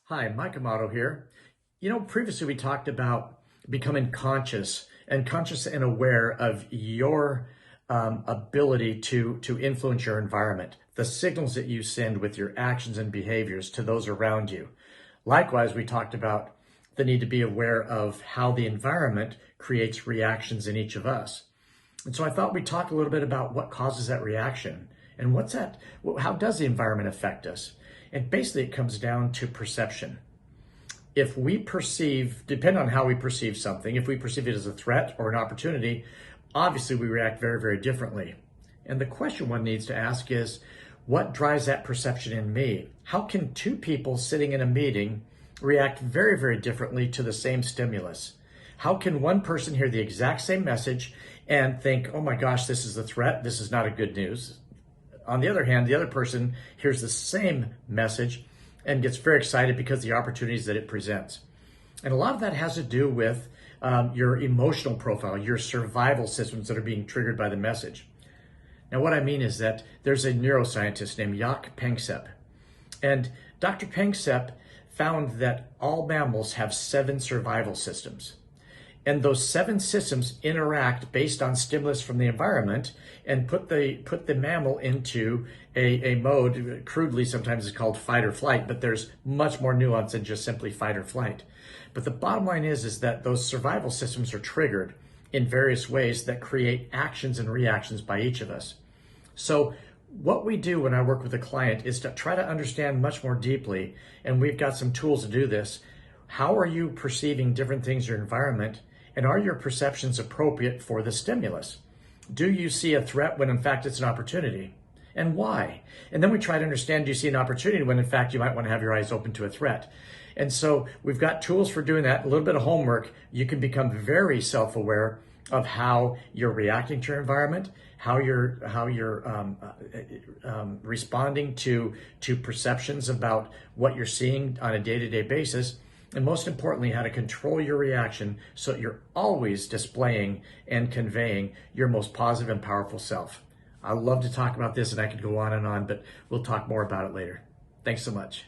Hi, Mike Amato here. Previously we talked about becoming conscious and aware of your ability to influence your environment, the signals that you send with your actions and behaviors to those around you. Likewise, we talked about the need to be aware of how the environment creates reactions in each of us. And so I thought we'd talk a little bit about what causes that reaction and how does the environment affect us? And basically it comes down to perception. If we perceive, depending on how we perceive something, if we perceive it as a threat or an opportunity, obviously we react very, very differently. And the question one needs to ask is, what drives that perception in me? How can two people sitting in a meeting react very, very differently to the same stimulus? How can one person hear the exact same message and think, oh my gosh, this is a threat, this is not a good news? On the other hand, the other person hears the same message and gets very excited because of the opportunities that it presents. And a lot of that has to do with your emotional profile, your survival systems that are being triggered by the message. Now, what I mean is that there's a neuroscientist named Jaak Panksepp. And Dr. Panksepp found that all mammals have 7 survival systems. And those 7 systems interact based on stimulus from the environment and put the mammal into a mode, crudely sometimes it's called fight or flight, but there's much more nuance than just simply fight or flight. But the bottom line is that those survival systems are triggered in various ways that create actions and reactions by each of us. So what we do when I work with a client is to try to understand much more deeply, and we've got some tools to do this. How are you perceiving different things in your environment? And are your perceptions appropriate for the stimulus? Do you see a threat when in fact it's an opportunity? And why? And then we try to understand, do you see an opportunity when in fact you might want to have your eyes open to a threat? And so we've got tools for doing that, a little bit of homework. You can become very self-aware of how you're reacting to your environment, how you're responding to perceptions about what you're seeing on a day-to-day basis. And most importantly, how to control your reaction so that you're always displaying and conveying your most positive and powerful self. I love to talk about this and I could go on and on, but we'll talk more about it later. Thanks so much.